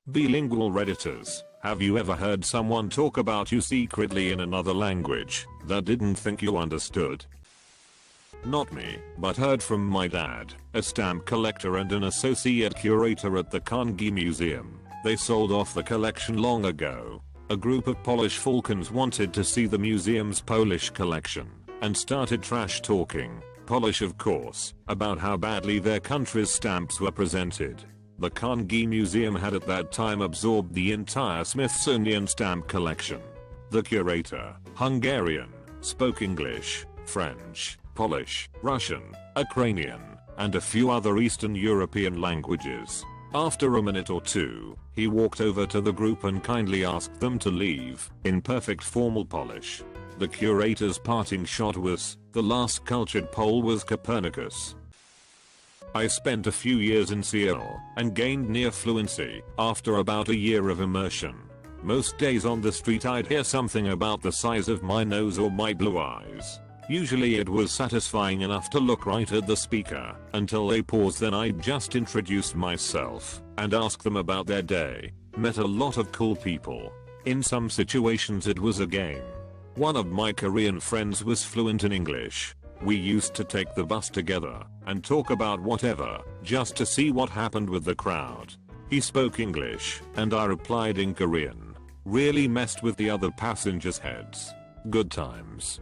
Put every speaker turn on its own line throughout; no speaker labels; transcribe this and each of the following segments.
Bilingual Redditors, have you ever heard someone talk about you secretly in another language that didn't think you understood? Not me, but heard from my dad, a stamp collector and an associate curator at the Carnegie Museum. They sold off the collection long ago. A group of Polish falcons wanted to see the museum's Polish collection and started trash talking, Polish of course, about how badly their country's stamps were presented. The Carnegie Museum had at that time absorbed the entire Smithsonian stamp collection. The curator, Hungarian, spoke English, French, Polish, Russian, Ukrainian, and a few other Eastern European languages. After a minute or two, he walked over to the group and kindly asked them to leave, in perfect formal Polish. The curator's parting shot was, the last cultured Pole was Copernicus. I spent a few years in Seattle and gained near fluency after about a year of immersion. Most days on the street I'd hear something about the size of my nose or my blue eyes. Usually it was satisfying enough to look right at the speaker until they paused, then I'd just introduce myself and ask them about their day. Met a lot of cool people. In some situations it was a game. One of my Korean friends was fluent in English. We used to take the bus together and talk about whatever, just to see what happened with the crowd. He spoke English and I replied in Korean. Really messed with the other passengers' heads. Good times.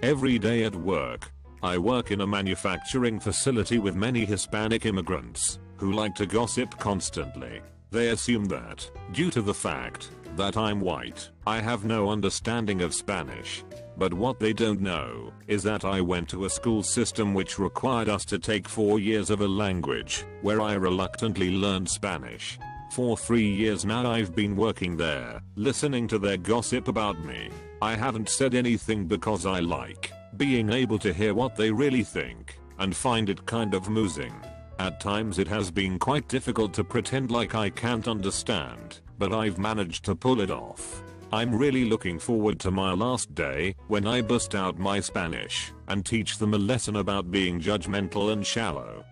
Every day at work, I work in a manufacturing facility with many Hispanic immigrants who like to gossip constantly. They assume that, due to the fact that I'm white, I have no understanding of Spanish. But what they don't know is that I went to a school system which required us to take 4 years of a language, where I reluctantly learned Spanish. For 3 years now I've been working there, listening to their gossip about me. I haven't said anything because I like being able to hear what they really think and find it kind of amusing. At times it has been quite difficult to pretend like I can't understand, but I've managed to pull it off. I'm really looking forward to my last day when I bust out my Spanish and teach them a lesson about being judgmental and shallow.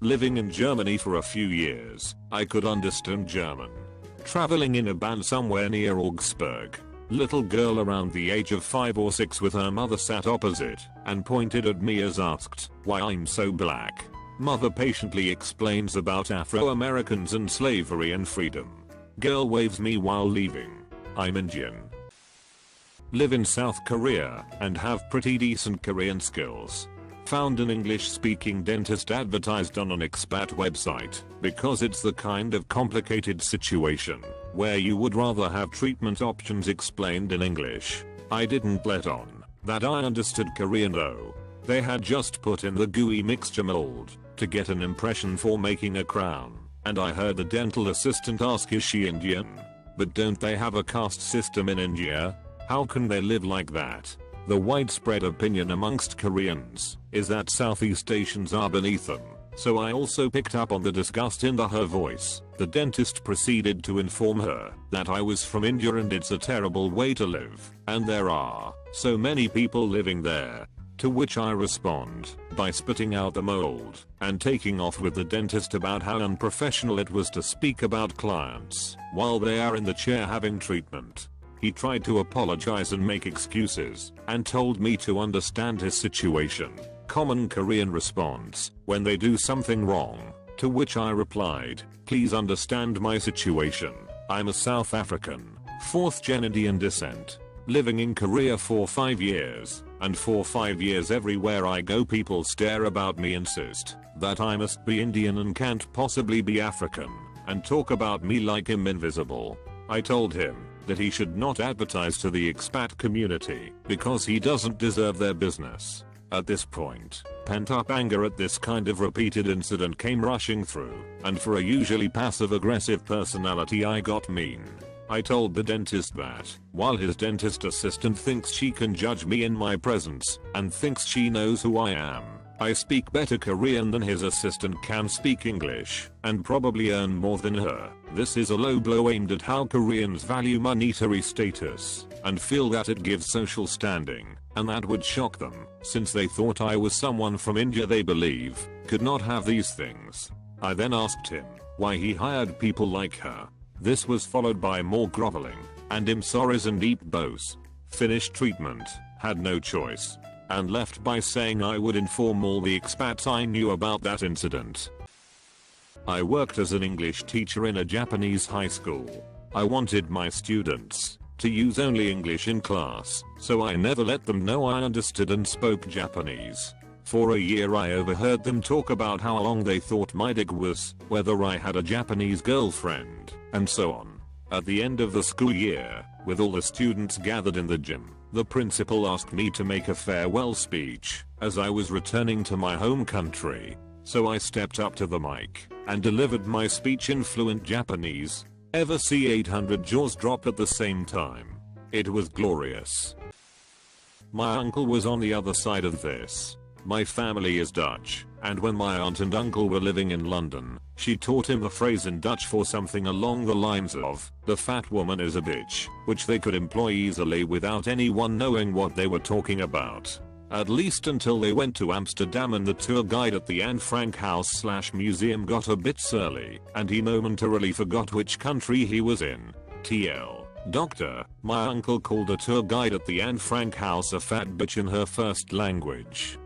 Living in Germany for a few years, I could understand German. Traveling in a band somewhere near Augsburg. Little girl around the age of 5 or 6 with her mother sat opposite and pointed at me as asked why I'm so black. Mother patiently explains about Afro-Americans and slavery and freedom. Girl waves me while leaving. I'm Indian. Live in South Korea and have pretty decent Korean skills. Found an English-speaking dentist advertised on an expat website because it's the kind of complicated situation where you would rather have treatment options explained in English. I didn't let on that I understood Korean though. They had just put in the gooey mixture mold to get an impression for making a crown, and I heard the dental assistant ask, is she Indian? But don't they have a caste system in India? How can they live like that? The widespread opinion amongst Koreans is that Southeast Asians are beneath them, so I also picked up on the disgust in her voice. The dentist proceeded to inform her that I was from India and it's a terrible way to live, and there are so many people living there. To which I respond by spitting out the mold and taking off with the dentist about how unprofessional it was to speak about clients while they are in the chair having treatment. He tried to apologize and make excuses and told me to understand his situation. Common Korean response when they do something wrong, to which I replied, please understand my situation. I'm a South African, 4th gen Indian descent, living in Korea for 5 years. And for 5 years everywhere I go people stare about me, insist that I must be Indian and can't possibly be African, and talk about me like I'm invisible. I told him that he should not advertise to the expat community because he doesn't deserve their business. At this point, pent-up anger at this kind of repeated incident came rushing through, and for a usually passive-aggressive personality I got mean. I told the dentist that, while his dentist assistant thinks she can judge me in my presence and thinks she knows who I am, I speak better Korean than his assistant can speak English, and probably earn more than her. This is a low blow aimed at how Koreans value monetary status and feel that it gives social standing, and that would shock them, since they thought I was someone from India they believe could not have these things. I then asked him why he hired people like her. This was followed by more groveling, and I'm sorries and deep bows. Finished treatment, had no choice, and left by saying I would inform all the expats I knew about that incident. I worked as an English teacher in a Japanese high school. I wanted my students to use only English in class, so I never let them know I understood and spoke Japanese. For a year I overheard them talk about how long they thought my dick was, whether I had a Japanese girlfriend, and so on. At the end of the school year, with all the students gathered in the gym, the principal asked me to make a farewell speech, as I was returning to my home country. So I stepped up to the mic, and delivered my speech in fluent Japanese. Ever see 800 jaws drop at the same time? It was glorious. My uncle was on the other side of this. My family is Dutch, and when my aunt and uncle were living in London, she taught him the phrase in Dutch for something along the lines of, "The fat woman is a bitch," which they could employ easily without anyone knowing what they were talking about. At least until they went to Amsterdam and the tour guide at the Anne Frank house/museum got a bit surly, and he momentarily forgot which country he was in. TL. Doctor, my uncle called a tour guide at the Anne Frank house a fat bitch in her first language.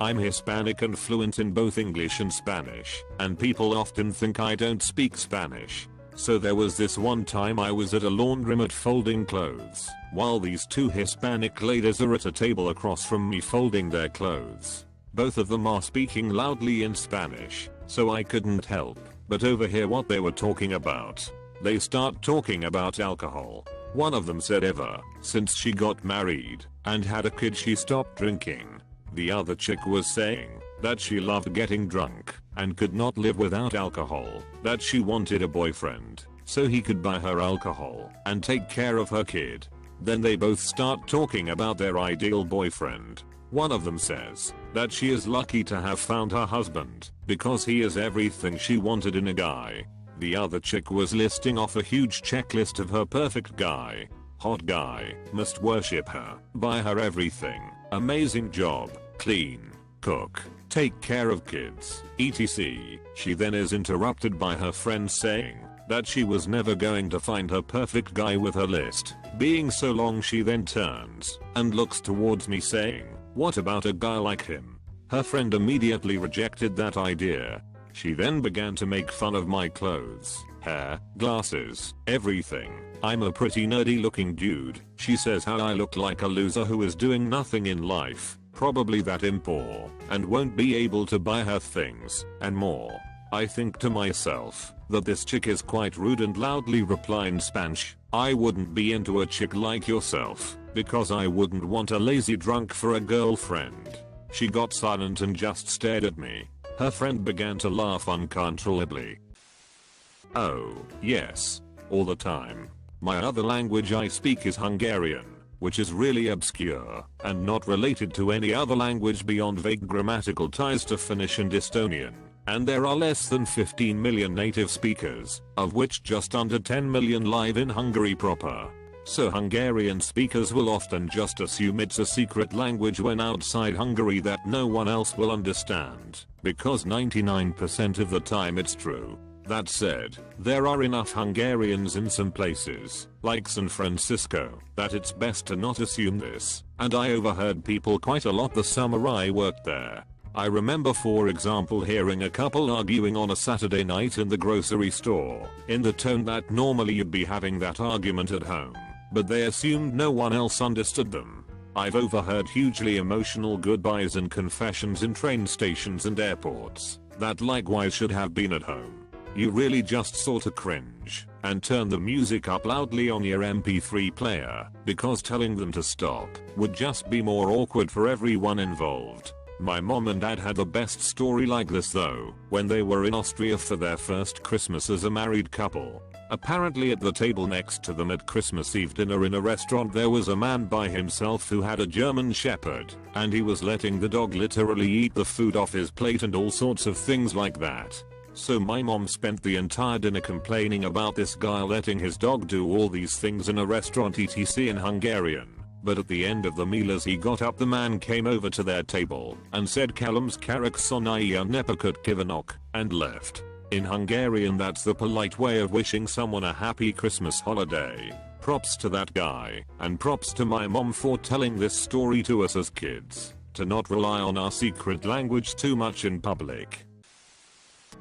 I'm Hispanic and fluent in both English and Spanish, and people often think I don't speak Spanish. So there was this one time I was at a laundromat folding clothes, while these two Hispanic ladies are at a table across from me folding their clothes. Both of them are speaking loudly in Spanish, so I couldn't help but overhear what they were talking about. They start talking about alcohol. One of them said ever since she got married and had a kid she stopped drinking. The other chick was saying that she loved getting drunk and could not live without alcohol, that she wanted a boyfriend so he could buy her alcohol and take care of her kid. Then they both start talking about their ideal boyfriend. One of them says that she is lucky to have found her husband because he is everything she wanted in a guy. The other chick was listing off a huge checklist of her perfect guy. Hot guy, must worship her, buy her everything, amazing job, clean, cook, take care of kids, etc. She then is interrupted by her friend saying that she was never going to find her perfect guy with her list being so long. She then turns and looks towards me saying, "What about a guy like him?" Her friend immediately rejected that idea. She then began to make fun of my clothes, hair, glasses, everything. I'm a pretty nerdy looking dude. She says how I look like a loser who is doing nothing in life, probably that I'm poor, and won't be able to buy her things, and more. I think to myself that this chick is quite rude and loudly reply in Spanish, "I wouldn't be into a chick like yourself, because I wouldn't want a lazy drunk for a girlfriend." She got silent and just stared at me. Her friend began to laugh uncontrollably. Oh, yes. All the time. My other language I speak is Hungarian, which is really obscure, and not related to any other language beyond vague grammatical ties to Finnish and Estonian, and there are less than 15 million native speakers, of which just under 10 million live in Hungary proper. So Hungarian speakers will often just assume it's a secret language when outside Hungary that no one else will understand, because 99% of the time it's true. That said, there are enough Hungarians in some places, like San Francisco, that it's best to not assume this, and I overheard people quite a lot the summer I worked there. I remember for example hearing a couple arguing on a Saturday night in the grocery store, in the tone that normally you'd be having that argument at home, but they assumed no one else understood them. I've overheard hugely emotional goodbyes and confessions in train stations and airports, that likewise should have been at home. You really just sorta cringe, and turn the music up loudly on your MP3 player, because telling them to stop would just be more awkward for everyone involved. My mom and dad had the best story like this though, when they were in Austria for their first Christmas as a married couple. Apparently at the table next to them at Christmas Eve dinner in a restaurant there was a man by himself who had a German Shepherd, and he was letting the dog literally eat the food off his plate and all sorts of things like that. So my mom spent the entire dinner complaining about this guy letting his dog do all these things in a restaurant etc in Hungarian. But at the end of the meal as he got up the man came over to their table and said "Kalums karak sonaya nepakut kivanok" and left. In Hungarian that's the polite way of wishing someone a happy Christmas holiday. Props to that guy, and props to my mom for telling this story to us as kids, to not rely on our secret language too much in public.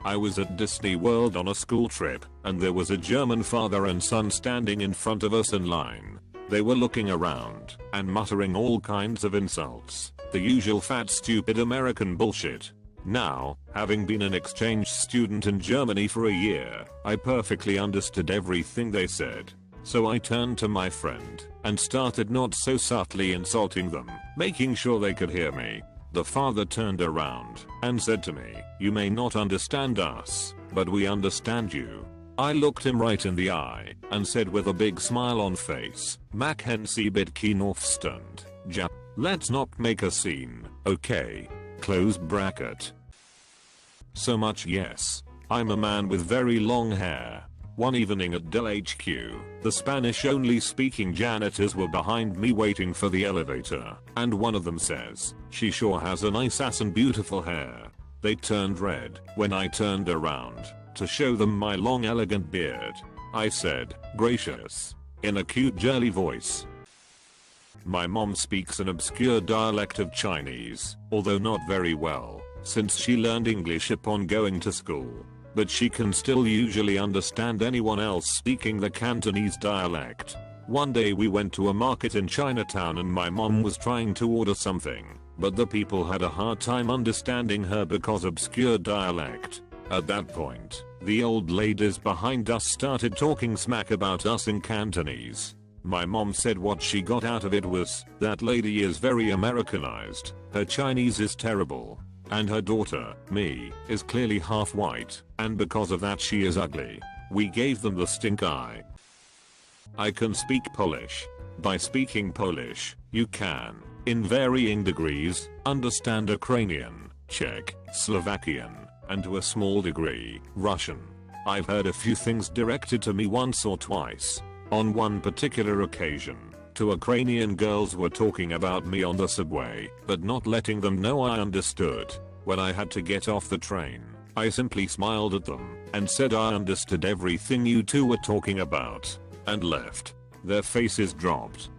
I was at Disney World on a school trip, and there was a German father and son standing in front of us in line. They were looking around, and muttering all kinds of insults, the usual fat stupid American bullshit. Now, having been an exchange student in Germany for a year, I perfectly understood everything they said. So I turned to my friend, and started not so subtly insulting them, making sure they could hear me. The father turned around, and said to me, "You may not understand us, but we understand you." I looked him right in the eye, and said with a big smile on face, "Machen Sie bitte keinen Aufstand, Jap. Let's not make a scene, okay?" Close bracket. So much yes. I'm a man with very long hair. One evening at Dell HQ, the Spanish-only speaking janitors were behind me waiting for the elevator, and one of them says, "She sure has a nice ass and beautiful hair." They turned red when I turned around to show them my long elegant beard. I said, "Gracious," in a cute girly voice. My mom speaks an obscure dialect of Chinese, although not very well, since she learned English upon going to school. But she can still usually understand anyone else speaking the Cantonese dialect. One day we went to a market in Chinatown and my mom was trying to order something, but the people had a hard time understanding her because obscure dialect. At that point, the old ladies behind us started talking smack about us in Cantonese. My mom said what she got out of it was, "That lady is very Americanized, her Chinese is terrible. And her daughter, me, is clearly half white, and because of that she is ugly." We gave them the stink eye. I can speak Polish. By speaking Polish, you can, in varying degrees, understand Ukrainian, Czech, Slovakian, and to a small degree, Russian. I've heard a few things directed to me once or twice. On one particular occasion, two Ukrainian girls were talking about me on the subway, but not letting them know I understood. When I had to get off the train, I simply smiled at them and said I understood everything you two were talking about, and left. Their faces dropped.